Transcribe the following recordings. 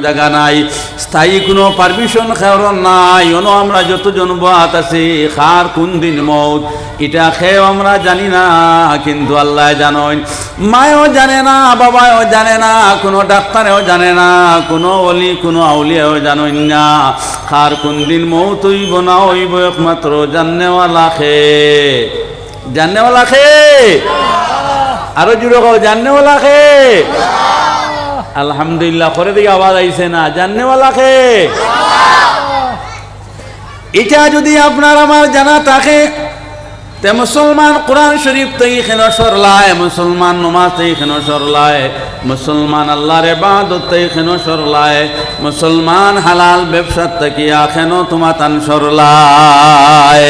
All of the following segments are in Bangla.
জায়গা নাই, স্থায়ী কোনো পারমিশন খেওয়ার নাই। অন আমরা যতজন বাত আছি খার কোন দিন মৌত এটা খেয়েও আমরা জানি না, কিন্তু আল্লাহ জানেন। মায়ও জানে না, বাবাও জানে না, কোনো ডাক্তারেও জানে না, কোনো অলি কোনো আউলিয়াও জানেন না খার কোন দিন মৌত হইব না হইব একমাত্র জাননেওয়ালা খে। জাননেওয়ালা খে, আরো জুড়ে কও জাননেওয়ালা খে। আলহামদুলিল্লাহ করে দিকে আওয়াজ আইছে না, জাননেওয়ালা খে। এটা যদি আপনার আমার জানা থাকে তে মুসলমান কোরআন শরীফ থেকে কেন সরলায়, মুসলমান নমাজ থেকে কেন সরলায়, মুসলমান আল্লাহর ইবাদত থেকে কেন সরলায়, মুসলমান হালাল ব্যবসা থেকে কেন তোমার তান সরলায়।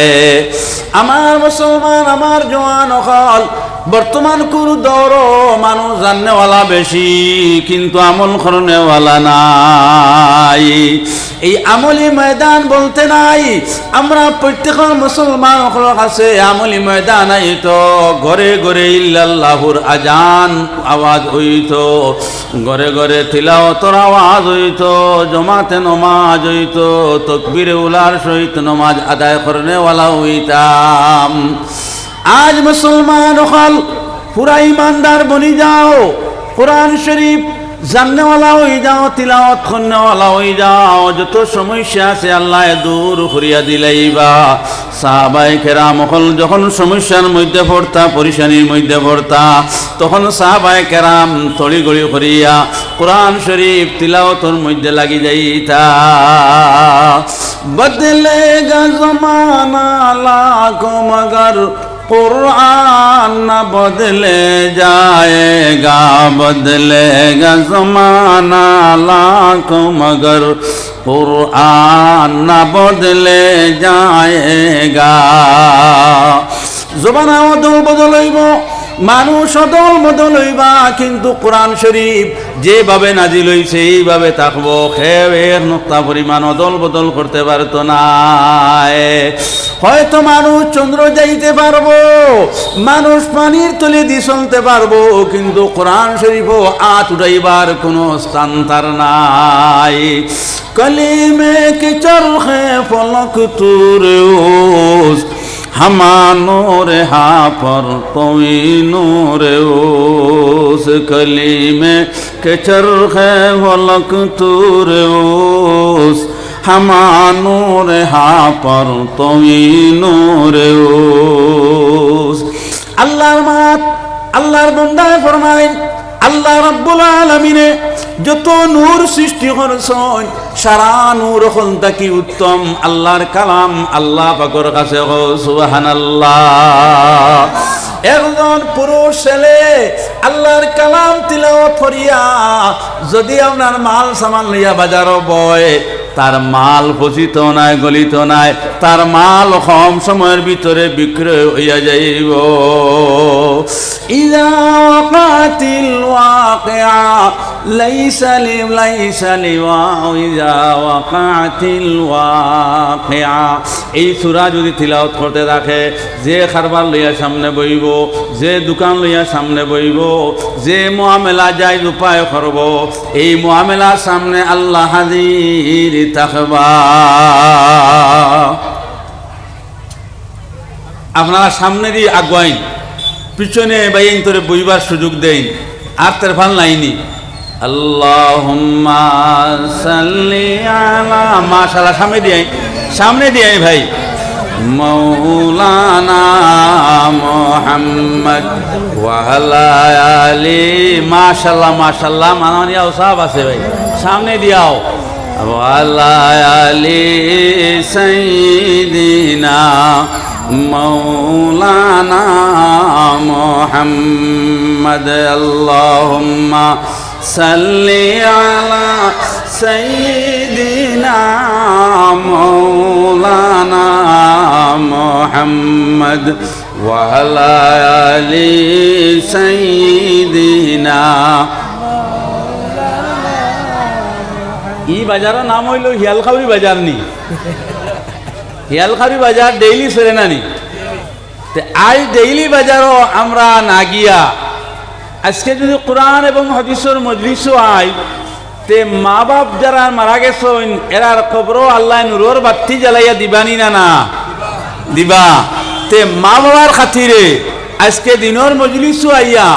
আমার মুসলমান আমার জওয়ান হল বর্তমান কোনো দৌড় মানুষ জাননেওয়ালা বেশি কিন্তু আমল করনেওয়ালা নাই। এই আমলি ময়দান বলতে নাই, আমরা প্রত্যেক মুসলমান কাছে আমলি ময়দান আইতো, ঘরে ঘরে ইল্লাল্লাহুর আজান আওয়াজ হইতো, ঘরে ঘরে তিলাওয়াতের আওয়াজ হইতো, জমাতে নমাজ হইতো, তাকবীরে উলার সহিত নমাজ আদায় করনেওয়ালা হইতাম। আজ মুসলমান হল পুরা ইমানদার বনি যাও, কোরআন শরীফ জাননেওয়ালা হয়ে যাও, তিলাওয়াত করনেওয়ালা হয়ে যাও, যত সমস্যা আছে আল্লাহ দূর করিয়া দিলাইবা। সাহাবায়ে কেরাম হল যখন সমস্যার মধ্যে পড়তা, পরিশানির মধ্যে পড়তা, তখন সাহাবায়ে কেরাম তড়িগড়ি করিয়া কোরআন শরীফ তিলাওয়াতের মধ্যে লাগি যাইতা। বদলেগা জমানা লাখো মগর कुरान न बदले जाएगा, बदलेगा जमाना लाखों मगर कुरान न बदले जाएगा। জমানা অদল বদল হইব, মানুষ অদল বদল হইবা, কিন্তু কোরআন শরীফ যেভাবে নাজিল হইছে এইভাবে থাকবো। খেয়ে এক নোক্তা পরিমাণ অদল বদল করতে পারতো না। হয়তো মানুষ চন্দ্র যাইতে পারবো, মানুষ পানির তলে দিয়ে চলতে পারবো, কিন্তু কোরআন শরীফও আত উঠাইবার কোনো স্থান তার নাই। কলিমে কি চরখে ফলক তুরেউস हमा नूर हा पर कोई नूर उस कली में के चरखे फलक तूर उस हमा नूर हा पर कोई नूर उस। अल्लाहर मात अल्लाहर बंदा फरमाएं আল্লাহ রাব্বুল আলামিনে যত নূর সৃষ্টি করেছেন সারা নূর হল কি উত্তম আল্লাহর কালাম। আল্লাহ পাকের কাছে সুবহানাল্লাহ। একজন পুরুষ ছেলে আল্লাহর কালাম তিলাওয়াত করিয়া যদি আপনার মাল সামান লইয়া বাজারও বয়, তার মাল পচিত নাই, গলিত নাই, তার মাল কম সময়ের ভিতরে বিক্রয় হইয়া যাইব। ইযা ওয়াকাতিল ওয়াকিআ লাইসা লিওয়া ইযা ওয়াকাতিল ওয়াকিআ। এই সূরা যদি তিলাওয়াত করতে থাকে, যে খারবার লইয়া সামনে বইব, যে দোকান লইয়া সামনে বইব, যে মুআমেলা যাই উপায় করব, এই মুআমেলার সামনে আল্লাহ হাজির থাকবা। আপনারা সামনে দিয়ে আগুয়াইন, পিছনে বাইন তোরে বইবার সুযোগ দেন, আর তার ভাল নাইনি। আল্লাহুম্মা সাল্লি আলা, মাশাআল্লাহ সামনে দিয়ে ভাই। মৌলানা মুহাম্মদ ওয়া আলা আলি, মাশাআল্লাহ মাশাআল্লাহ, মাননীয় সাহাব আছে ভাই, সামনে দিয়াও। ওয়ালা আলি সাইয়্যিদিনা মৌলানা মুহাম্মদ। আল্লাহুম্মা সাল্লি আলা সাইয়্যিদিনা মৌলানা মুহাম্মদ ওয়া আলা আলি সাইয়্যিদিনা। ই বাজারের নাম হইল হিয়ালখাউরি বাজার নি, হিয়ালখাউরি বাজার ডেইলি সেরে নানি। আজ ডেইলি বাজারও আমরা না গিয়া আজকে যদি কোরআন এবং হাদিসের মজলিসও আই, তে মা বাপ যারা মারা গেছেন এরার কবর আল্লাহ নূরের বাতি জ্বালাইয়া দিবানি না না দিবা। তে মা বাবার খাতিরে আজকে দিনের মজলিসও আইয়া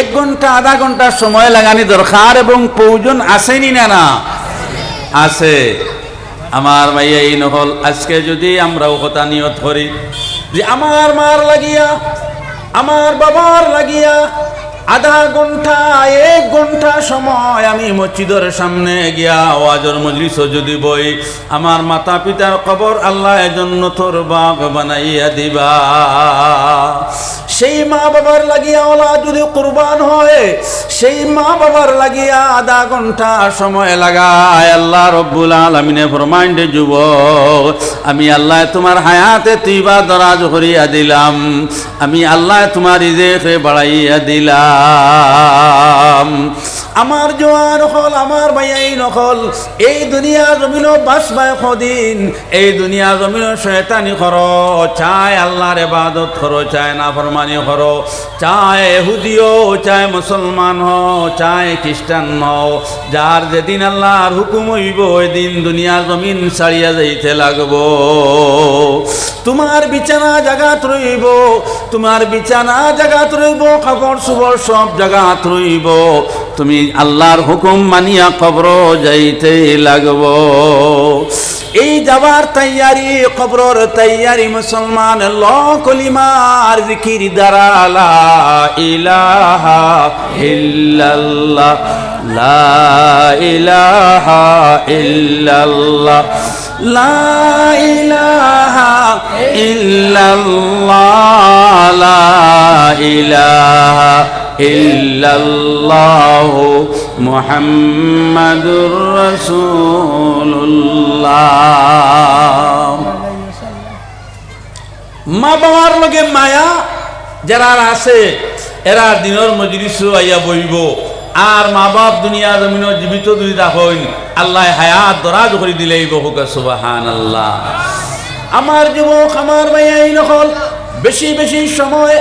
1 ঘন্টা আধা ঘন্টা সময় লাগানি দরকার এবং প্রয়োজন আসেনি না না আছে। আমার ভাইয়া এই নহল আজকে যদি আমরাও কথা নিয়ত করি যে আমার মার লাগিয়া আমার বাবার লাগিয়া আধা ঘন্টা 1 ঘন্টা সময় আমি মসজিদের সামনে গিয়া ওয়াজের মজলিসও যদি বই, আমার মাতা পিতার কবর আল্লাহ জান্নাতের বাগ বানাইয়া দিবা। সেই মা বাবার লাগিয়া ওলা যদি কুরবান হয়, সেই মা বাবার লাগিয়া আধা ঘন্টা সময় লাগায়, আল্লাহ রব্বুল আলামিনে ফরমাইন দে যুবক, আমি আল্লাহ তোমার হায়াতে তুইবা দরাজ করিয়া দিলাম, আমি আল্লাহ তোমার রিজেকে বাড়াইয়া দিলাম। আমার জোয়ান হল আমার ভাইয়াই নকল এই দুনিয়া জমিন বাসবায় কদিন, এই দুনিয়া জমিন শয়তানি করো, চায় আল্লাহর ইবাদত করো, চায় নাফরমানি করো, চায় ইহুদিও চায় মুসলমান হও, চায় খ্রিস্টান হও, যার যেদিন আল্লাহর হুকুম হইব ওই দিন দুনিয়া জমিন ছাড়িয়া যাইতে লাগবো। তোমার বিছানা জাগাত রইব, তোমার বিছানা জাগাত রইব, কাপড় চোপড় সব জাগাত রইব, তুমি আল্লাহর হুকুম মানিয়া কবর যাইতে লাগব। এই যাবার তৈয়ারি কবরের তৈয়ারি মুসলমান ল কলিমার জিকির দ্বারা লা ইলাহা ইল্লাল্লাহ লা ইলাহা ইল্লাল্লাহ লা ইলাহা ইল্লাল্লাহ লা ইলাহা ইল্লাল্লাহু মুহাম্মাদুর রাসূলুল্লাহ। মা বাবার লগে মায়া যারা আছে এরা দিনের মজলিসে আইয়া বইব, আর মা বাপ দুনিয়া জমিন জীবিত দুই রাখেন, আল্লাহ হায়াত দরাজ করে দিলেই বহু সুবহানাল্লাহ। আমার যুবক আমার ভাইয়াই নকল বেশি বেশি সময়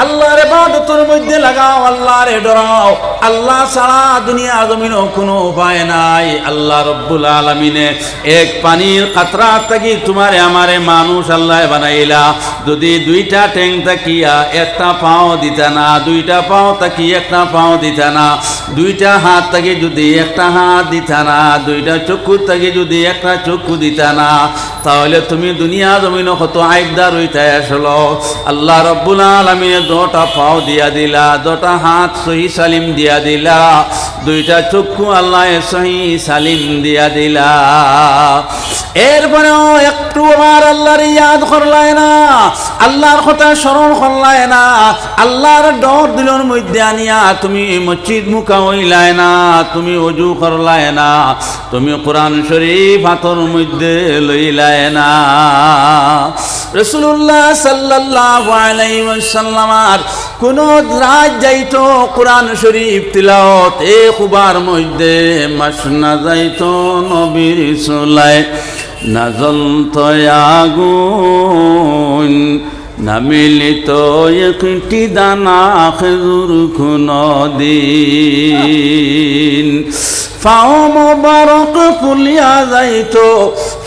আল্লাহর ইবাদতের মধ্যে লাগাও, আল্লাহরে ডরাও। আল্লাহ ছাড়া দুনিয়া জমিন কোনো উপায় নাই। আল্লাহ রব্বুল আলামিনে এক পানির কাতরা থাকি তোমারে আমারে মানুষ আল্লাহ বানাইলা, যদি 2টা ঠ্যাং তাকিয়া একটা পাও দিতা না, 2টা পাও তাকি একটা পাও দিতা না, 2টা হাত থাকি যদি একটা হাত দিতা না, 2টা চক্ষু থাকি যদি একটা চক্ষু দিতা না, তাহলে তুমি দুনিয়া জমিন কত আইবদার হইতে আসলো। আল্লাহ রব্বুল আলামিনে 2টা পাও দিয়া দিলা, 2টা হাত সহি সালিম দিয়া দিলা, 2টা চক্ষু আল্লাহ সহি সালিম দিয়া দিলা। এরপরেও একটু আমার আল্লাহর ইয়াদ করলাই না, আল্লাহর কথা স্মরণ করলাই না, আল্লাহর ডর দিলের মধ্যে আনিয়া তুমি মসজিদ মুখা হইলাই না, তুমি ওযু করলাই না, তুমি কোরআন শরীফ হাতের মধ্যে লইলাই না। রাসূলুল্লাহ সাল্লাল্লাহু আলাইহি ওয়াসাল্লাম কোন রাত যাইতো কোরআন শরীফ তিলাওয়াত এ খুবার মধ্যে মাসনা যাইতো নবীর চুলায় নাজলত আগুন, না মিলিত একটি দানা খেজুর কোনদিন। ফাও মোবারক ফুলিয়া যাইতো,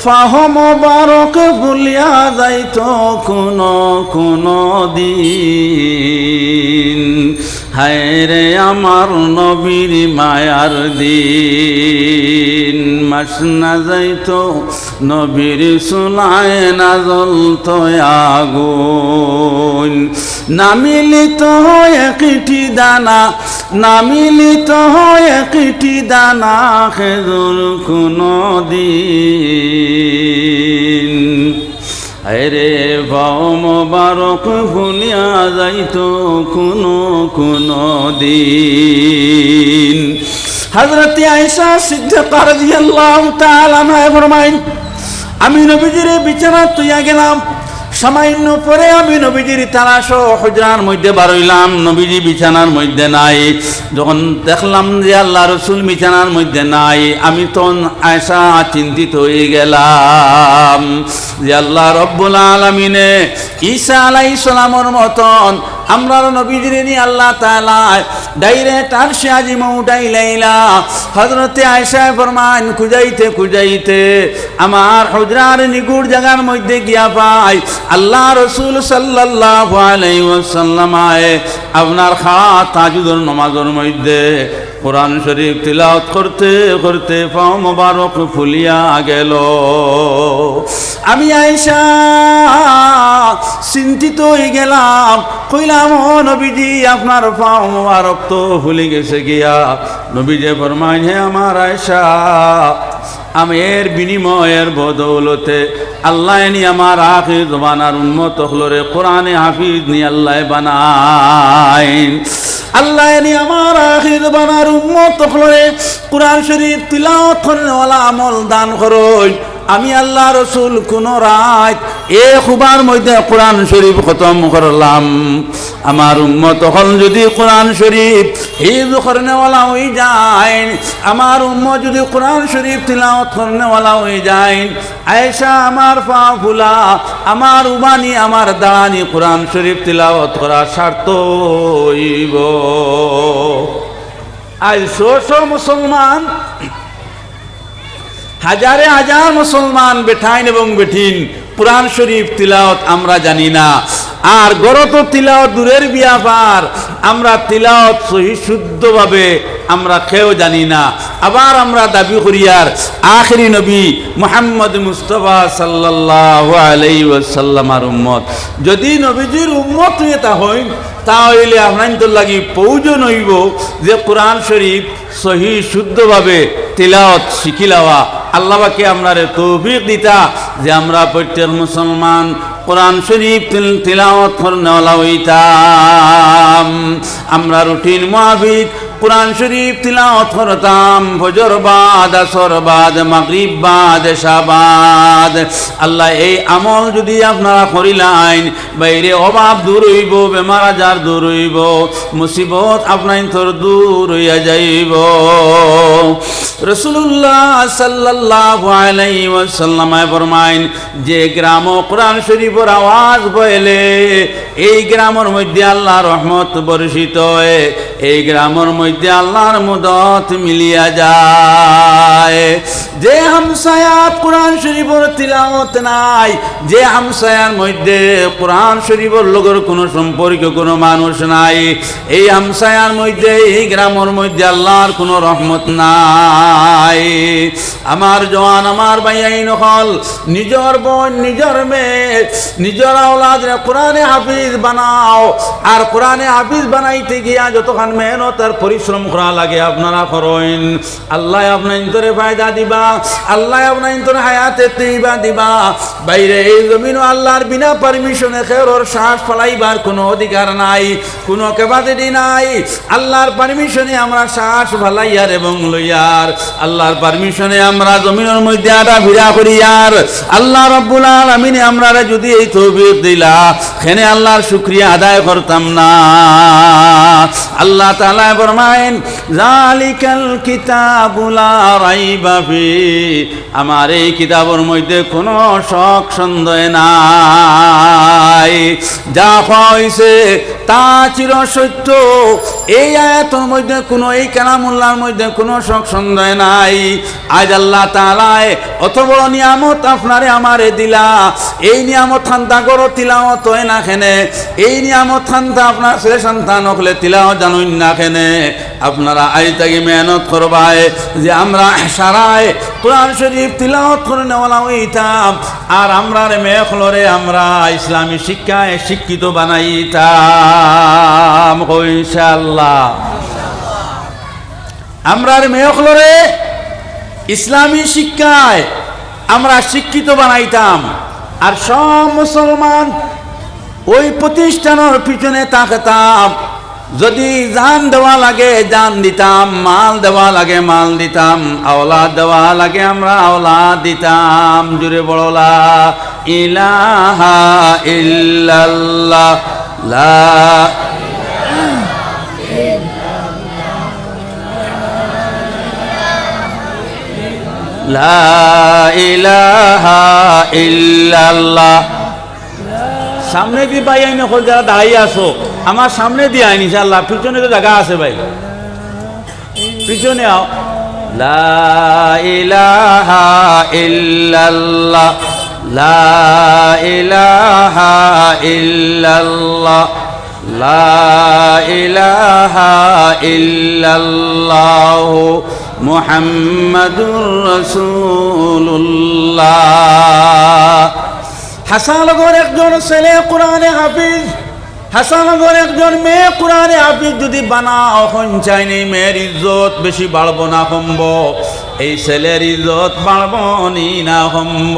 ফাও মোবারক ফুলিয়া যাইতো কোন দিন। হায়রে আমার নবীর মায়ার দিন, মাসনা যাইতো নবীর চুলায় না জ্বলতো আগুন, না মিলিত একটি দানা, না মিলিত একটি দানা খেজুর কোনদিন। আরে ভাও মোবারক ভুলিয়া যাইতো কোন দিন। হযরত আয়েশা সিদ্দিকা রাদিয়াল্লাহু তাআলা আনহা ফরমায়েন, আমি নবীজির বিছানা তুইয়া গেলাম, সামান্য পরে আমি নবীজির তালাশ হুজরার মধ্যে বারইলাম, নবীজি বিছানার মধ্যে নাই। যখন দেখলাম যে আল্লাহ রসুল বিছানার মধ্যে নাই, আমি তখন আয়েশা চিন্তিত হয়ে গেলাম যে আল্লাহ রব্বুল আলামিনে ঈসা আলাইহিস সালামের মতন আমরা নবীজির নিয়ে আল্লাহ তাআলা ডাইরেক্ট আরশে আজিমে উঠাইলাইলা। হযরতে আয়েশা ফরমান খুঁজাইতে খুঁজাইতে আমার হুজরার নিগুড় জায়গার মধ্যে গিয়া পাই আল্লাহ রাসূল সাল্লাল্লাহু আলাইহি ওয়াসাল্লাম আপনার খাওয়া তাহাজ্জুদের নামাজের মধ্যে কোরআন শরীফ তিলাওয়াত করতে করতে পাও মোবারক ফুলিয়া গেল। আমি আয়েশা চিন্তিত হয়ে গেলাম, কইলাম ও নবীজি আপনার পাও মোবারক তো ফুলে গেছে গিয়া। নবীজি ফরমায় হে আমার আয়েশা, আমি এর বিনিময়ের বদৌলতে আল্লাহ নি আমার আখির জমানার উম্মত হলরে কোরআনে হাফিজ নি আল্লাহ বানাইন। আল্লাহ নি আমার আখির জমানার উম্মত হলরে কোরআন শরীফ তিলাওয়াত করেওয়ালা আমল দান করই। আমি আল্লাহ রসুল কোন রাত খুবার মধ্যে কোরআন শরীফ খতম করলাম। আমার উম্মত হল যদি কোরআন শরীফ হিফজ করনেওয়ালা হয়ে যায়, আমার উম্মত যদি কোরআন শরীফ তিলাওয়াত করনেওয়ালা হয়ে যায়, আয়েশা আমার পা ফুলা, আমার উবানি, আমার দাঁড়ানি কোরআন শরীফ তিলাওয়াত করা স্বার্থ হইব। আজ শো মুসলমান, হাজারে হাজার মুসলমান বেঠাইন এবং বেঠিন কোরআন শরীফ তিলাওয়াত আমরা জানি না। আর গরত তিলাওয়াত দূরের ব্যাপার, আমরা তিলাওয়াত সহি শুদ্ধভাবে আমরা কেউ জানি না। আবার আমরা দাবি করি আর আখেরি নবী মুহাম্মদ মুস্তাফা সাল্লাল্লাহু আলাইহি ওয়াসাল্লামের উম্মত। যদি নবীজির উম্মত হয়ে তা হই, তাহলে আপনার লাগি প্রয়োজন হইব যে কোরআন শরীফ সহি শুদ্ধভাবে তিলাওয়াত শিখিলাওয়া। আল্লাহকে আপনারে তৌফিক দিতা যে আমরা প্রত্যেক মুসলমান কোরআন শরীফ তিলাওয়াত করনেওয়ালা হইতাম। আমরা রুটিন মুতাবিক কোরআন শরীফ তিলাওয়াত করতাম, ফজর বাদ, আসর বাদ, মাগরিব বাদ, এশা বাদ। আল্লাহ এই আমল যদি আপনারা করিলেন, বাইরে অভাব দূর হইব, বেমার আজার দূর হইব, মুসিবত আপনার দূর হইয়া যাইব। রাসূলুল্লাহ সাল্লাল্লাহু আলাইহি ওয়াসাল্লাম ফরমাইন, যে গ্রাম কোরআন শরীফের আওয়াজ বলে এই গ্রামের মধ্যে আল্লাহর রহমত বর্ষিত হয়, এই গ্রামের মধ্যে আল্লাহর মদত মিলিয়া যায়। যে হামসায়াত কোরআন শরীফের তিলাওয়াত নাই, যে হামসায়ার মধ্যে কোরআন শরীফের লগর কোনো সম্পর্ক কোনো মানুষ নাই, এই হামসায়ার মধ্যে এই গ্রামের মধ্যে আল্লাহর কোনো রহমত নাই। আমার জওয়ান, আমার ভাইয়াই নকল, নিজের বোন, নিজের মেয়ে, নিজের আওলাদরে কোরআনে হাফিজ বানাও। আর কোরআনে হাফিজ বানাইতে গিয়া যতক্ষণ মেহনত আর পরিশ্রম করা লাগে আপনারা করেন, আল্লাহ আপনার ইন্তরে ফায়দা দিবা, আল্লাহ আপনার ইন্তরে হায়াতে তৈবা দিবা। বাইরে এই জমিন আল্লাহর বিনা পারমিশনে খেরোর শ্বাস ফলাইবার কোনো অধিকার নাই, কোনো ক্যাপাসিটি নাই। আল্লাহর পারমিশনে আমরা শ্বাস ফলাইয়ার এবং লইয়ার, আল্লাহর পারমিশনে আমরা জমিনের মধ্যে আটা ভিড়া করিয়ার। আল্লাহ রাব্বুল আলামিন আমরা যদি এই তৌফিক দিলা, খেনে আল্লাহর শুকরিয়া আদায় করতাম না? আল্লাহ তাআলা ফরমায়েন, যালিকাল কিতাবু লা রাইবা ফি, আমার এই কিতাবের মধ্যে কোনো শক সন্দেহ নাই। যা হইছে তা চির সত্য। এই আয়াতের মধ্যে কোনো, এই কালামুল্লাহর মধ্যে কোনো শক সন্দেহ নাই। আজ আল্লাহ তাআলা অত বড় নিয়ামত আপনারে আমারে দিলা, এই নিয়ামত খান্তা করো তিলাওয়াত হয় না খেনে, এই নিয়ামত খান্তা আপনার ছেলে সন্তান হলে তিলাওয়াত জানুন না খেনে। আপনারা আজ থেকে মেহনত করবায় যে আমরা সারায় কোরআন শরীফ তিলাওয়াত করে নেওয়ালা হইতাম, আর আমরা মেয়ে হলরে আমরা ইসলামী শিক্ষায় শিক্ষিত বানাইতাম ইনশাআল্লাহ। আমরা মেয়ে হলরে ইসলামী শিক্ষায় আমরা শিক্ষিত বানাইতাম। আর সব মুসলমান ওই প্রতিষ্ঠানের পিছনে থাকতাম। যদি জান দেওয়া লাগে জান দিতাম, মাল দেওয়া লাগে মাল দিতাম, আওলাদ দেওয়া লাগে আমরা আওলাদ দিতাম। জুড়ে বড় লা ইলাহা ইল্লাল্লাহ, লা লা ইলাহা ইল্লাল্লাহ। সামনে কি ভাই আইনে যারা দাঁড়িয়ে আসো, আমার সামনে দিয়ে আইন ইনশাআল্লাহ, পিছনে তো জায়গা আছে ভাই, পিছনে আও। লা ইলাহা ইল্লাল্লাহ, লা ইলাহা ইল্লাল্লাহ, লা ইলাহা ইল্লাল্লাহ মুহাম্মাদুর রাসূলুল্লাহ। হাসানগর একজন ছেলে কোরআনে হাফিজ, হাসানগর একজন মেয়ে কোরআনে হাফিজ যদি বানাও চাই নেই, মেয়ের ইজ্জত বেশি বাড়বো না কমব, এই ছেলের ইজ্জত বাড়বো নি না কমব।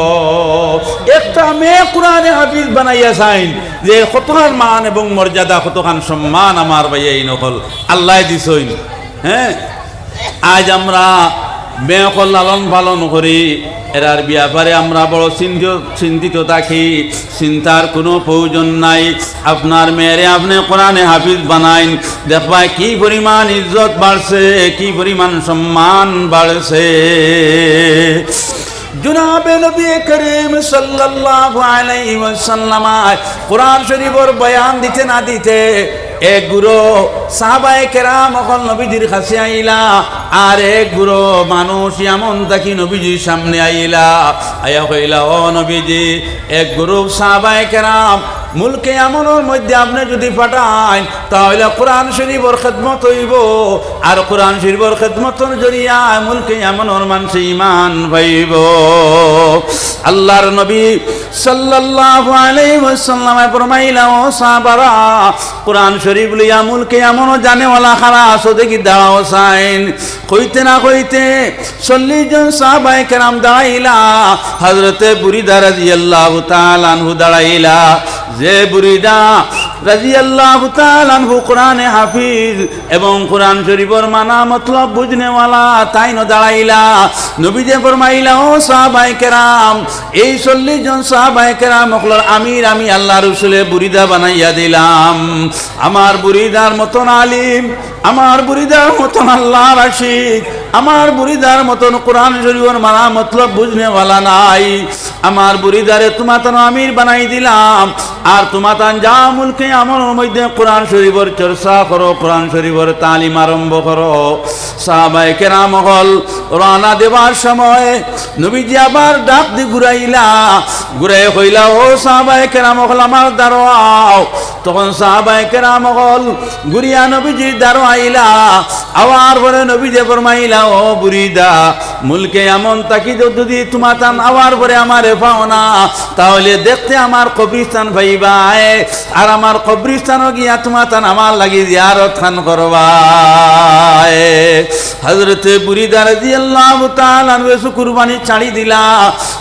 একটা মেয়ে কোরআনে হাফিজ বানাইয়া চাইন যে কতখান মান এবং মর্যাদা, কতখান সম্মান আমার ভাই এই নকল আল্লাহ দিছইন। হ্যাঁ, আজ আমরা মেয়েকল লালন পালন করি, এরার ব্যাপারে আমরা বড় চিন্তিত থাকি। চিন্তার কোনো প্রয়োজন নাই। আপনার মেয়েরে আপনি কোরআনে হাফিজ বানাইন, দেখবা কি পরিমাণ ইজ্জত বাড়ছে, কি পরিমাণ সম্মান বাড়ছে। জনাবে নবী করিম সাল্লাল্লাহু আলাইহি ওয়াসাল্লাম কোরআন শরীফের বয়ান দিতে না দিতে এক গুরু সাহাবায়ে কেরাম অকল নবীজির কাছে আইলা, আর এক গুরু মানুষ এমন তাকি নবীজির সামনে আইলা, আয়া কইলা ও নবীজি, এক গুরু সাহাবায়ে কেরাম মুলকে এমনের মধ্যে আপনি যদি পাঠান তাহলে কোরআন শরীফের খেদমত হইব, আর কোরআন শরীফের খেদমতের জরিয়া মুলকে এমনের মানুষ ঈমান পাইব। আল্লাহর নবী সাল্লাল্লাহু আলাইহি ওয়াসাল্লাম ফরমাইলা, ও সাহাবারা, কোরআন শরীফ লইয়া মুলকে এমন জানেওয়ালা খারা আসো দেখি দাঁড়াও সাইন। কইতে না কইতে 40 জন সাহাবায়ে কেরাম দাঁড়াইলা, হযরতে বুরিদা রাদিয়াল্লাহু তাআলা আনহু দাঁড়াইলা। যে বুরিদা রাদিয়াল্লাহু তাআলা আনহু কোরআনে হাফিজ এবং কোরআন শরীফের মানা মতলব বুঝনেওয়ালা, তাই ন দাঁড়াইলা। নবীজি ফরমাইলা, ও সাহাবায়ে কেরাম, এই 40 জন সাহাবায়ে কেরাম হকলর আমির আমি আল্লাহ রাসূলে বুরিদা বানাইয়া দিলাম। আমার বুরিদার মতন আলিম, আমার বুরিদার মতন আল্লাহর আশিক, আমার বুরিদার মতন কোরআন শরীফের মানা মতলব বুঝনেওয়ালা নাই। আমার বুরিদারে তোমাতান আমির বানাই দিলাম, আর তোমাতান যা মুলকে আমার মধ্যে কোরআন শরীফের চর্চা করো, কোরআন শরীফের তালিম আরম্ভ করো। সাহাবায়ে কেরাম হল রানা দেবার সময় নবীজি আবার ডাক দি ঘুরাইলা, ঘুরাই কইলা, ও সাহাবায়ে কেরাম হল আমার দাঁড়াও। তখন সাহাবায়ে কেরাম হল ঘুরিয়া নবীজির দাঁড়ো আইলা। আবার পরে নবীজি ফরমাইলা, ও বুরিদা, মুলকে এমন তাকি যদি তোমাতান আবার পরে আমার পাও না, তাহলে দেখতে আমার কবরিস্তান ভাইবা, আর আমার কবরিস্তানও গিয়া তোমাতান আমার লাগি জিয়ারত খান করবা। হযরতে বুরিদা রাদিয়াল্লাহু তাআলা আনহু কুরবানি ছাড়ি দিলা।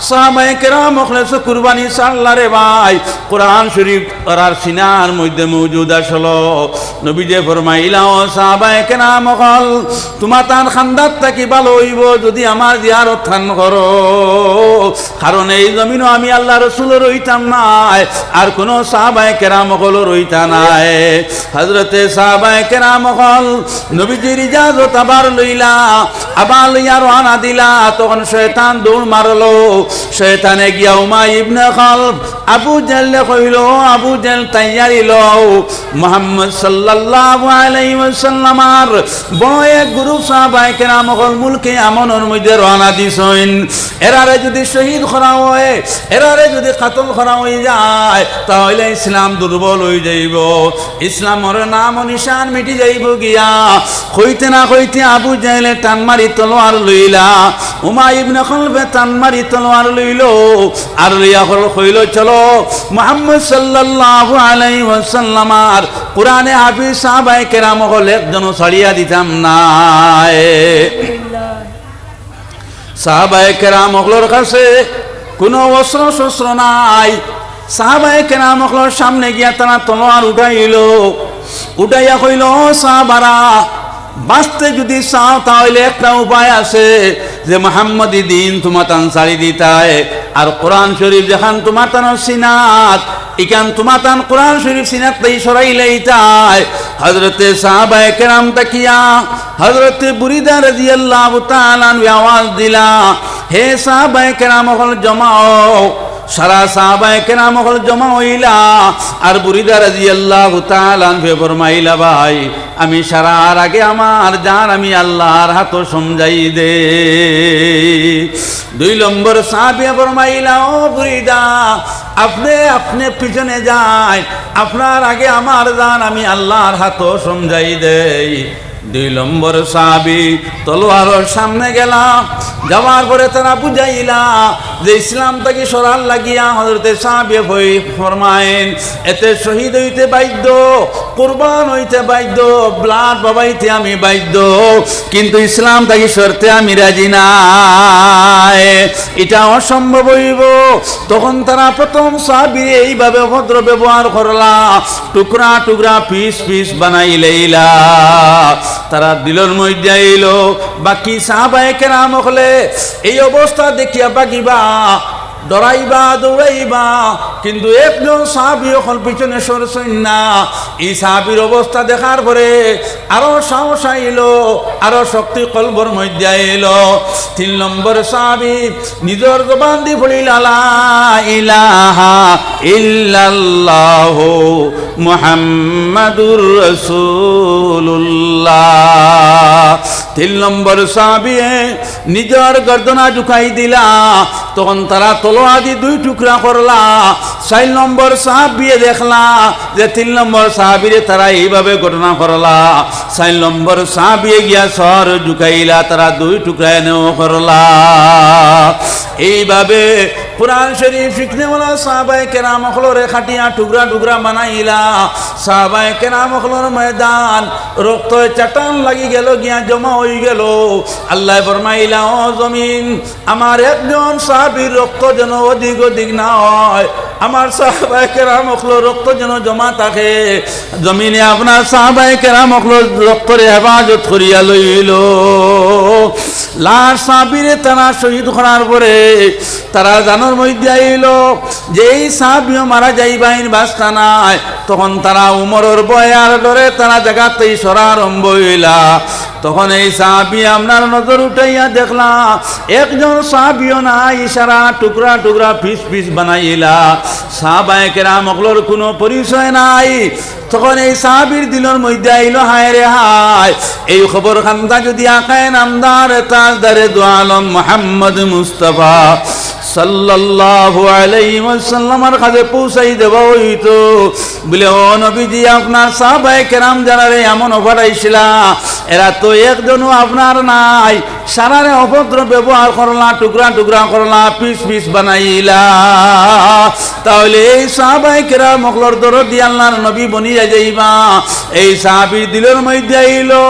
সাহাবায়ে কেরাম ওখলেস কুরবানি ছাড়লা রে ভাই। কোরআন শরীফ আর সিনার মধ্যে মওজুদ আসলো। নবীজি ফরমাইলা, ও সাহাবায়ে কেরাম ওখল, তোমাতান খান্দাত থাকি ভালো হইব যদি আমার জিয়ারত খান করো, কারণ এই জমিনও আমি আল্লাহ রাসূলের রইতাম নাই, আর কোন সাহাবায়ে কেরাম ওখল রইতা নাই। হযরতে সাহাবায়ে কেরাম ওখল নবীজির ইজাজত আবার লইলা, আবার লইয়া রওনা দিলা। তখন শয়তান দৌড় মারলো। শয়তানে গিয়া উমাইয়া ইবনে খালফ আবু জাহল কইল, আবু জাহল তৈয়ারি লও, মুহাম্মদ সাল্লাল্লাহু আলাইহি ওয়াসাল্লামের বড় এক গুরু সাহাবায়ে কেরাম ওখল মুলকে আমনের মধ্যে রওনা দিছেন। এরারে যদি শহীদ করা হয়, এরারে যদি কাতল করা হয়ে যায়, তাহলে ইসলাম দুর্বল হয়ে যাইব, ইসলামের নাম ও নিশান মিটি যাইব গিয়া। কইতে না কইতে আবু জাহলে টান মারি তলোয়ার লইলা, উমাইয়া ইবনে খালফে টান মারি তলোয়ার লইল, আর লইয়া কইল, চলো মুহাম্মদ সাল্লাল্লাহু আলাইহি ওয়াসাল্লামের কোরআনে হাফিজ সাহাবায়ে কেরাম হল একজনও ছাড়িয়া দিতাম না। সাহাবায়ে কেরাম হলর কাছে কোনো অস্ত্র শস্ত্র নাই। সাহাবায়ে কেরাম হলর সামনে গিয়া তারা তলোয়ার উঠাইল, উঠাইয়া কইল, ও সাহাবারা, বাঁচতে যদি চাও তাহলে একটা উপায় আছে, যে মুহাম্মদি দিন তোমাতান ছাড়ি দিতায়, আর কোরআন শরীফ যেখান তোমাতান সিনাত, ইকান তোমাতান কোরআন শরীফ সিনাত তাই সরাইলেই তাই। হযরতে সাহাবায়ে কেরাম তাকিয়া হযরতে বুরিদা রাদিয়াল্লাহু তাআলা আনহু আওয়াজ দিলা, হে সাহাবায়ে কেরাম হল জমাও। সারা সাহাবায়ে কেরাম হল জমা হইলা আর বুরিদা রাদিয়াল্লাহু তাআলা আনহু ফরমাইলা ভাই আমি সারার আগে আমার জান আমি আল্লাহর হাত সমঝাই দে। 2 নম্বর সাহাবী ফরমাইলা ও বুরিদা আপনি পিছনে যায় আপনার আগে আমার জান আমি আল্লাহর হাত সমঝাই দেই। 2 নম্বর সাহাবী তলোয়ারের সামনে গেলাম যাওয়ার পরে তারা বুঝাইলা যে ইসলাম থেকে সরার লাগিয়া হযরতে সাহাবী ফরমায়েন এতে শহীদ হইতে বাধ্য কুরবান হইতে বাধ্য ব্লাড বাবাইতে আমি বাধ্য কিন্তু ইসলাম থেকে সরতে আমি রাজি না এটা অসম্ভব হইব। তখন তারা প্রথম সাহাবী এইভাবে ভদ্র ব্যবহার করলা টুকরা টুকরা পিস পিস বানাইলেইলা তারা দিলের মধ্যে আইলো। বাকি সাহাবায়ে কেরাম হলে এই অবস্থা দেখিয়া বাকিবা ডরাইবা দৌড়াইবা কিন্তু একজন সাহাবী হল পিছনে সরছেন না। এই সাহাবীর অবস্থা দেখার পরে আরো সাহস আইলো আরো শক্তি কলবর মধ্যে আইলো। 3 নম্বর সাহাবী নিজের জবান দিয়ে বলিল লা ইলাহা ইল্লাল্লাহু মুহাম্মাদুর রাসূলুল্লাহ। 3 নম্বর সাহাবী নিজের গর্দনা ঝুঁকাই দিলা তখন তারা তলোয়ার দিয়ে 2 টুকরা করলা। 4 নম্বর সাহাবী দেখলা যে 3 নম্বর সাহাবীরে তারা এইভাবে ঘটনা করলা। 4 নম্বর সাহাবী গিয়া সর ঝুঁকাইলা তারা 2 টুকরা এনেও করলা। এইভাবে কুরআন শরীফ শিখনে वाला সাহাবায়ে কেরাম হলরে খাটিয়া টুকরা টুকরা বানাইলা। সাহাবায়ে কেরাম হলর ময়দান রক্ত চাটান লাগি গেল গিয়া জমা হয়ে গেল। আল্লাহ ফরমাইলা ও জমিন আমার একজন সাহাবীর রক্ত যেন অধিক অধিক না হয় আমার সাহাবায়ে কেরাম হলর রক্ত যেন জমা থাকে। জমিনে আপনার সাহাবায়ে কেরাম হলর রক্তরে হেফাজত করিয়া লইল। লাশ সাহাবীরে তারা শহীদ করার পরে তারা জানার মধ্যে আইল যে এই সাহাবীও মারা যাইবাইন বাস্তা নাই। তখন তারা উমরের বয়ার ডরে তারা জায়গাতেই সরা আরম্ভ হইলা। তখন এই সাহাবী আপনার নজর উঠাইয়া দেখলা একজন সাহাবীও নাই সারা টুকরা টুকরা পিস পিস বানাইলা। সাহাবায়ে কেরাম হলর কোনো পরিচয় নাই। তখন এই সাহাবীর দিলের মধ্যে আইলো হায় রে হায় এই খবর খানটা যদি আকায় নামদার তাজদারে দু আলম মুহাম্মদ মুস্তাফা সাল্লাল্লাহু আলাইহি ওয়াসাল্লামের কাছে পৌঁছাই দেব হইতো বলে ও নবীজি আপনার সাহাবায়ে কেরাম যারা রে এমন অপারাইছিলা এরা তো একজনও আপনার নাই সারারে অভদ্র ব্যবহার করলা টুকরা টুকরা করলা পিস পিস বানাইলা। তাহলে এই সাহাবায়ে কেরাম হলর দরদি আল্লাহর নবী বনিয়া যাইবা। এই সাহাবীর দিলের মধ্যে আইলো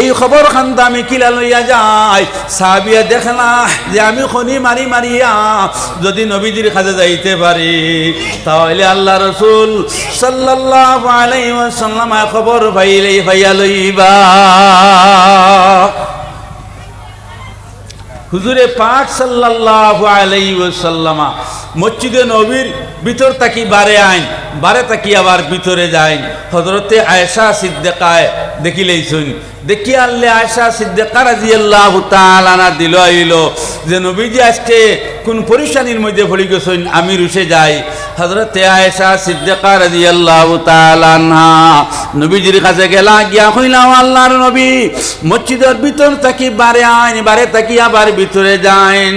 এই খবর খানটা আমি কিলা লইয়া যাই। সাহাবিয়া দেখলা যে আমি খনি মারি মারিয়া যদি নবীজির কাছে যাইতে পারি তাহলে আল্লাহ রাসূল সাল্লাল্লাহু আলাইহি ওয়াসাল্লাম খবর পাইয়া লইবা। হুজুরে পাক সাল্লাল্লাহু আলাইহি ওয়াসাল্লাম মসজিদে নবীর ভিতর তাকি বারে তাকি আবার ভিতরে যায়। হযরতে আয়েশা সিদ্দিকায় দেখিলেইছেন দেখি আল্লাহ আয়েশা সিদ্দিকা রাদিয়াল্লাহু তাআলা না দিল আইলো যে নবীজি আজকে কোন পরিশানির মধ্যে পড়ে গেছেন আমি রুশে যাই। হযরতে আয়েশা সিদ্দিকা রাদিয়াল্লাহু তাআলা আনহা নবীজির কাছে গেলা গিয়া কইলা আল্লাহর নবী মসজিদের ভিতর তাকি বারে তাকি আবার ভিতরে যান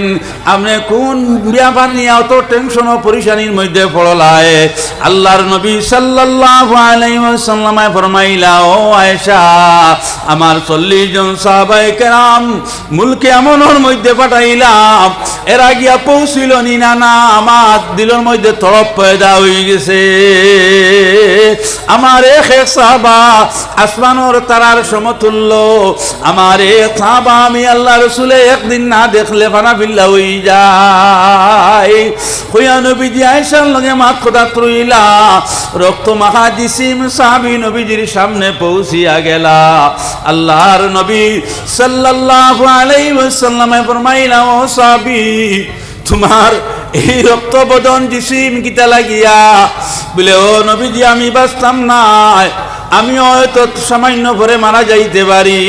আপনি কোন ব্যাপার নিয়ে অত টেনশন ও পরিশানির মধ্যে পড়লায়। আল্লাহর নবী সাল্লাল্লাহু আলাইহি ওয়াসাল্লাম ফরমাইলা ও আয়েশা আমার 40 জন সাহাবায়ে কেরাম মুলকে এমনের মধ্যে পাঠাইলাম এরা গিয়া পৌঁছিল নি না না আমার দিলের মধ্যে তড়প পয়দা হয়ে গেছে। আমার এক সাহাবা আসমানের তারার সমতুল্য আমার এক সাহাবা আমি আল্লাহ রাসূলে একদিন না দেখলে ফানা বিল্লাহ হই যায়। হইয়া নবীজি আয়েশার লগে মাত কথা রইলা রক্ত মাখা জিসিম সাহাবী নবীজির সামনে পৌঁছিয়া গেলা। আল্লাহর নবী সাল্লাল্লাহু আলাইহি ওয়াসাল্লাম ফরমাইলা ও সাহাবী তোমার এই রক্ত বদন জিসিম কিতা লাগিয়া বলে ও নবীজি আমি বাঁচতাম না আমি হয়তো সামান্য পরে মারা যাইতে পারি।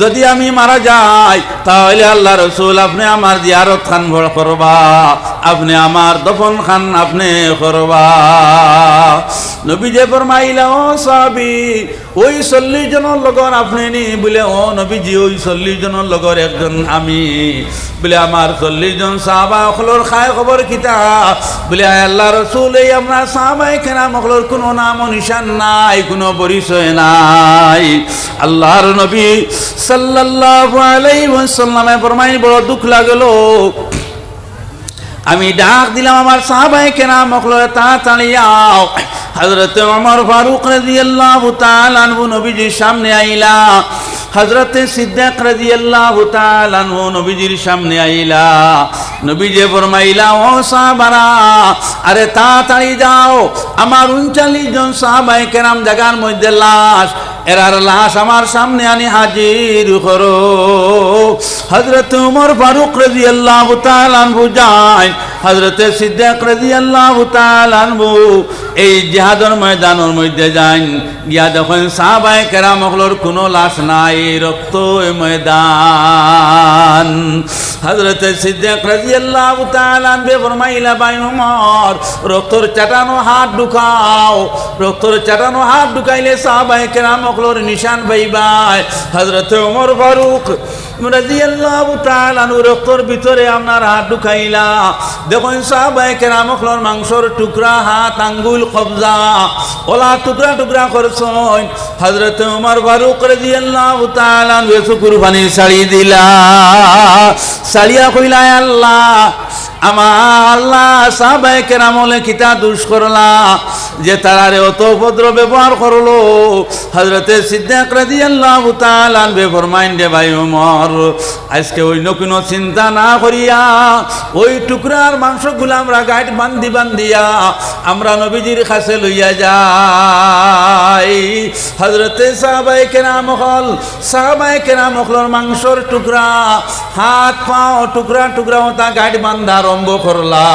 যদি আমি মারা যাই তাহলে আল্লাহ রাসূল আপনি আমার জিয়ারত খান ভর করবা আপনি আমার দফন খান আপনি করবা। নবী যে ফরমাইলা ও সাহাবী ওই 40 জনের লগর আপনি নি বলে ও নবীজি ওই 40 জনের লগর একজন আমি বলে আমার 40 জন সাহাবা হলর খায় খবর কিতা বলে আল্লাহ রাসূল এই আমরা সাহাবায়ে কেরাম হলর কোনো নাম নিশান নাই কোনো পরিচয় নাই। আল্লাহর নবী সাল্লাল্লাহু আলাইহি ওয়াসাল্লামে ফরমাইলেন বড় দুঃখ লাগলো আমি ডাক দিলাম আমার সাহাবায়ে কেরাম হলর তাড়াতাড়ি আও। হযরত ওমর ফারুক রাদিয়াল্লাহু তাআলা আনহু নবীজির সামনে আইলা হযরত সিদ্দিক রাদিয়াল্লাহু তাআলা আনহু নবীজির সামনে আইলা নবীজি ফরমাইলা ও সাহাবারা আরে তাড়াতাড়ি যাও আমার 39 জন সাহাবায়ে কেরাম জায়গার মধ্যে লাশ এরার লাশ আমার সামনে আনি হাজির করো। হযরত ওমর ফারুক রাদিয়াল্লাহু তাআলা আনহু যায় হযরত সিদ্দিক রাদিয়াল্লাহু তাআলা আনহু এই জিহাদের ময়দানের মধ্যে যান গিয়া দেখেন সাহাবায়ে কেরাম হলর কোনো লাশ নাই রক্ত ময়দান। হযরত সিদ্দিক রাদিয়াল্লাহু তাআলা আনহু ফরমাইলা ভাই ওমর রক্তর চাটানো হাত ঢুকাও রক্তর চাটানো হাত ঢুকাইলে সাহাবায়ে কেরাম হলর নিশান পাইবাই। হযরত ওমর ফারুক রাদিয়াল্লাহু তাআলা আনহু রক্তর ভিতরে আপনার হাত ঢুকাইলা দেখেন সাহাবায়ে কেরাম হলর মাংসর টুকরা হাত আঙ্গুল কবজা ওলা টুকরা টুকরা করছেন। হযরত ওমর ফারুক রাদিয়াল্লাহু তাআলা আনহু চকুর পানি ছাড়ি দিলা ছাড়িয়া কইলা আল্লাহ আমার আল্লাহ সাহাবায়ে কেরাম হলে কিতা দুষ করলা যে তারারে অত উপদ্র ব্যবহার করলো। হযরত সিদ্দিক রাদিয়াল্লাহু তাআলা আনহু ফরমাইন দে ভাই ওমর আজকে অন্য কোনো চিন্তা না করিয়া ওই টুকরার মাংসগুলো আমরা গাইড বান্ধিয়া আমরা নবীজির কাছে লইয়া যাই। হযরত সাহাবায়ে কেরাম হল মাংসর টুকরা হাত পাও টুকরা টুকরা তা গাইড বান্ধা আরম্ভ করলা।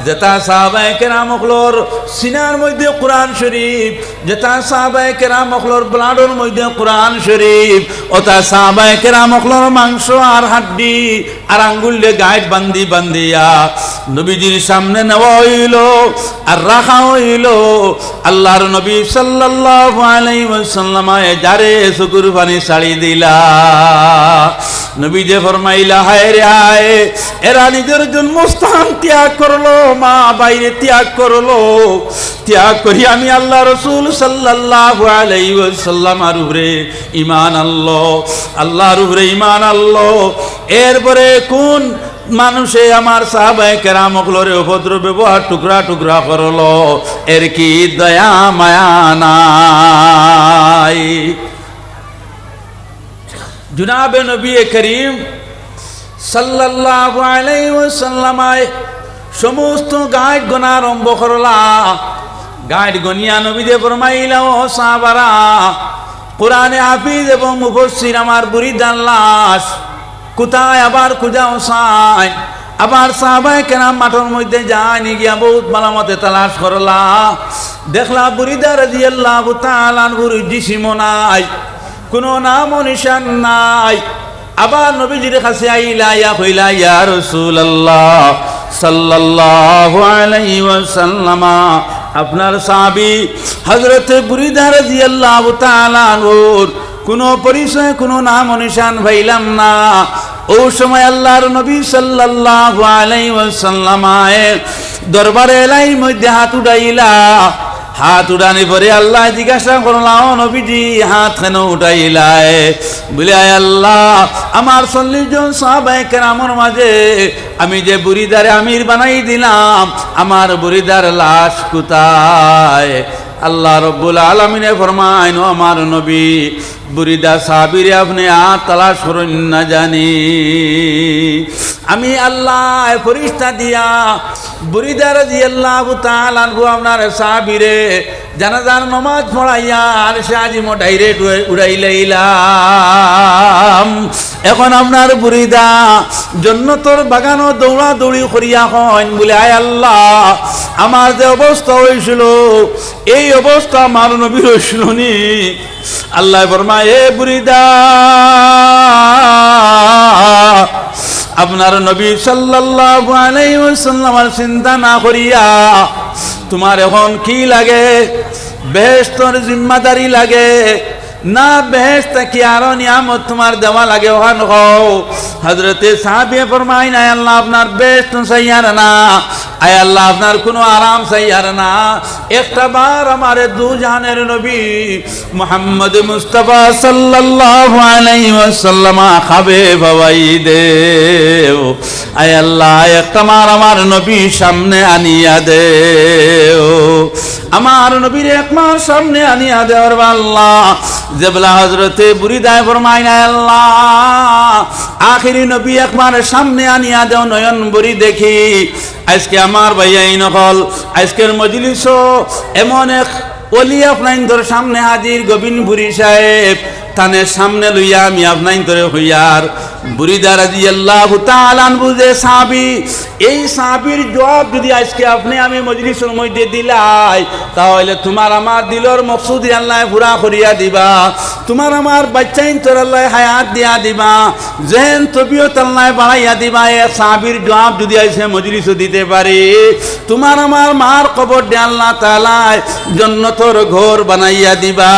যেটা সাহাবায়ে কেরাম হলর সিনার মধ্যে কোরআন শরীফ যেটা সাহাবায়ে কেরাম হলর ব্লাডের মধ্যে কোরআন শরীফ ওটা সাহাবায়ে কেরাম হলর মাংস আর হাড্ডি আর আঙ্গুল দিয়ে গাইড বান্ধিয়া নবীজির সামনে নেওয়া হইল আর রাখা হইল। আল্লাহর নবী সাল্লাল্লাহু আলাইহি ওয়াসাল্লাম যারে চকুর পানি ছাড়ি দিলা নবী যে ফরমাইলা হায় রে হায় এরা নিজের জন্মস্থান ত্যাগ করলো মা বাইরে ত্যাগ করলো ত্যাগ করি আমি আল্লাহ রাসূল সাল্লাল্লাহু আলাইহি ওয়াসাল্লামের উপরে ঈমান আনলো আল্লাহর উপরে ঈমান আনলো। এরপরে কোন মানুষে আমার সাহাবায়ে কেরাম হলরে উপদ্র ব্যবহার টুকরা টুকরা করলো এর কি দয়া মায়া নাই? জনাবে নবী করিম সাল্লাল্লাহু আলাইহি ওয়াসাল্লাম সমস্ত গাইড গোনা আরম্ভ করলা। গাইড গনিয়া নবী দে ফরমাইলা ও সাহাবারা কোরআনে হাফিজ এবং মুফাসসির আমার বুরিদান লাশ কোথায় আবার খুঁজাও চাই আবার সাহাবায়ে কেরাম মাঠের মধ্যে যায়নি গিয়া বহুত মালামতে তালাশ করলা দেখলা বুরিদা রাদিয়াল্লাহু তাআলা আনহুর জিসিম নাই কোনো নাম নিশান নাই। আবার নবীজির কাছে আইলা ইয়া কইলা ইয়া রাসূলুল্লাহ সাল্লাল্লাহু আলাইহি ওয়াসাল্লাম আপনার সাহাবী হযরত বুরিদা রাদিয়াল্লাহু তাআলা আনহুর কোনো পরিচয় কোনো নাম নিশান পাইলাম না। ও সময় আল্লাহর নবী সাল্লাল্লাহু আলাইহি ওয়াসাল্লাম দরবারে এলাই মধ্যে হাত উঠাইলা হাত উঠানি পরে আল্লাহ জিজ্ঞাসা করলা ও নবীজি হাত কেন উঠাইলাই বলে আয় আল্লাহ আমার 40 জন সাহাবায়ে কেরামের মাঝে আমি যে বুরিদারে আমির বানাই দিলাম আমার বুরিদার লাশ কোথায়? আল্লাহ রব্বুল আলামিনে ফরমায় ও আমার নবী বুরিদা সাহাবীরে আপনি আর তালাশ করুন না জানি আমি আল্লাহ ফেরেশতা দিয়া বুরিদা রাদিয়াল্লাহু তাআলা আনহু আপনার সাহাবীরে জানাজার নামাজ পড়াইয়া আর সাজিম ডাইরেক্ট উড়াইলাম। এখন আপনার বুরিদা জান্নাতের বাগানো দৌড়া দৌড়ি করিয়া হন বলে আয় আল্লাহ আমার যে অবস্থা হয়েছিল এই অবস্থা আমার নবীর হয়েছিল নি। আল্লাহ ফরমায় এ বুরিদা আপনার নবী সাল্লাল্লাহু আলাইহি ওয়াসাল্লামের চিন্তা না করিয়া তোমার এখন কি লাগে? বেহেশতের জিম্মাদারি লাগে না বেহেশত কি আরো নিয়ামত তোমার দেওয়া লাগে? ওখান হও হযরতে সাহাবী ফরমাইন, আয় আল্লাহ আপনার বেহেশত চাইয়ার না, আয় আল্লাহ আপনার কোনো আরাম চাইয়ার না, একটা বার আমারে দু জাহানের নবী মুহাম্মদ মুস্তাফা সাল্লাল্লাহু আলাইহি ওয়াসাল্লাম খাবে বাবাই দেও। আয় আল্লাহ একটা বার আমার নবী সামনে আনিয়া দেও, আমার নবীর একমার সামনে আনিয়া দেওয়ার আল্লাহ। জেবলা হযরতে বুরিদায় ফরমাইন, আয় আল্লাহ আখিরি নবী একবার সামনে আনিয়া দেও, নয়ন বুরি দেখি। আজকে আমার ভাইয়াই নকল আজকের মজলিসও এমন এক ওলি আপনাইন্দর সামনে হাজির, গোবিন্দ বুরি সাহেব তানের সামনে লইয়া আমি আপনাইন্দরে হইয়ার বুরিদা রাদিয়াল্লাহু তাআলা আনহু যে সাহাবী, এই সাহাবীর জবাব যদি আজকে আপনি আমি মজলিসের মধ্যে দিলাই, তাহলে তোমার আমার দিলর মকসুদ আল্লাহ পুরা করিয়া দিবা, তোমার আমার বাচ্চাইন তোর আল্লাহ হায়াত দিয়া দিবা, জেহেন তবিয়ত আল্লাহ বাড়াইয়া দিবা। এই সাহাবীর জবাব যদি আজকে মজলিসে দিতে পারি, তোমার আমার মার কবর দিয়ে আল্লাহ তাআলা জান্নাতের ঘর বানাইয়া দিবা।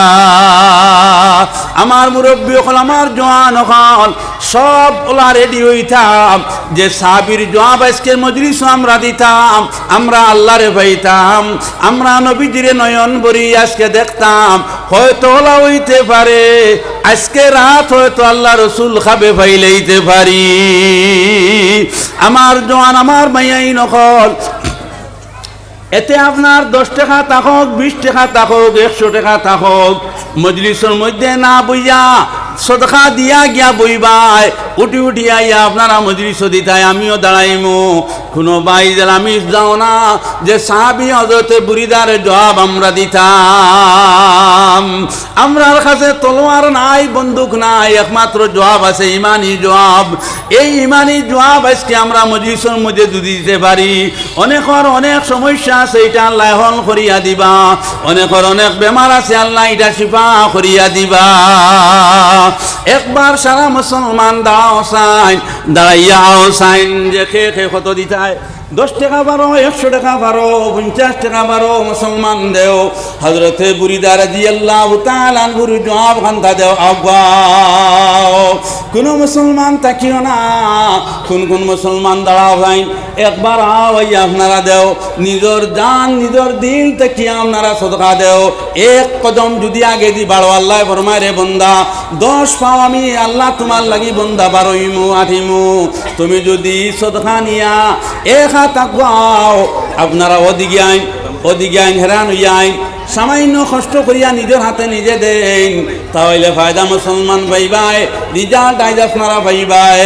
আমার মুরব্বী হল, আমার জওয়ান হল, সব ওলা রেডি হইতাম যে সাহাবীর জবাব আজকের মজলিস আমরা দিতাম, আমরা আল্লাহরে পাইতাম, আমরা নবীজিরে নয়ন ভরি আজকে দেখতাম। হয়তো ওলা হইতে পারে আজকে রাত হয়তো আল্লাহ রসুল খাবে পাইলেইতে পারি। আমার জওয়ান আমার মাইয়াই নকল, এতে আপনার 10 টাকা থাকুক, 20 টাকা থাকুক, 100 টাকা থাকুক, মজলিসের মধ্যে না বইয়া সদকা দিয়া গিয়া বইবাই, উঠি উঠি আইয়া আপনারা মজলিস দিতায়, আমিও দাঁড়াইমু। কোনো ভাই যে আমি যাও না যে সাহাবী হযরতে বুরিদার জবাব আমরা দিতাম। আমরার কাছে তলোয়ার নাই, বন্দুক নাই, একমাত্র জবাব আছে ইমানি জবাব। এই ইমানি জবাব আজকে আমরা মজলিসের মধ্যে দিতে পারি। অনেকের অনেক সমস্যা আছে, এটা আল্লাহ হল করিয়া দিবা, অনেকের অনেক বেমার আছে, আল্লাহ এটা শিফা করিয়া দিবা। একবার সারা মুসলমান দাঁড়াও সাইন, দাঁড়াইয়া সাইন যে খেয়ে কত দিতায়, 10 টাকা বারো, 100 টাকা বারো, 50 টাকা বারো, মুসলমান দেও। হযরতে বুরিদা রাদিয়াল্লাহু তাআলা আনহুর জবাব খান্তা দেও, আগাও কোন মুসলমান তাকিও না, কোন মুসলমান দাঁড়াও ভাইন, একবার আওয়াইয়া আপনারা দেও, নিজের জান নিজের দিল তাকিয়ে আপনারা সদকা দেও। এক কদম যদি আগে দি বাড়ো, আল্লাহ ফরমায় রে বন্দা 10 পাও আমি আল্লাহ তোমার লাগি বন্দা বারোইমু আঠিমু। তুমি যদি সদকা নিয়া এক তাকওয়াও আপনারা ওদিকে আইন হেরান হইয়া আইন, সামান্য কষ্ট করিয়া নিজের হাতে নিজে দেন, তাহলে ফায়দা মুসলমান পাইবাই, রিজাল্ট আইজ আপনারা পাইবাই,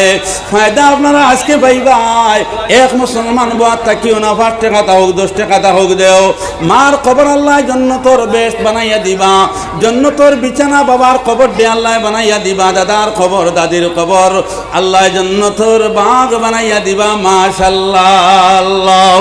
ফায়দা আপনারা আজকে পাইবাই। এক মুসলমান বাদ তাকিও না, 5 টাকা তা হোক, 10 টাকা তা হোক দেও, মার কবর আল্লাহ জন্নতর বেস্ট বানাইয়া দিবা, জন্নতর বিছানা বাবার কবর দিয়ে আল্লাহ বানাইয়া দিবা, দাদার কবর দাদির কবর আল্লাহ জন্নতর বাগ বানাইয়া দিবা। মাশাআল্লাহ।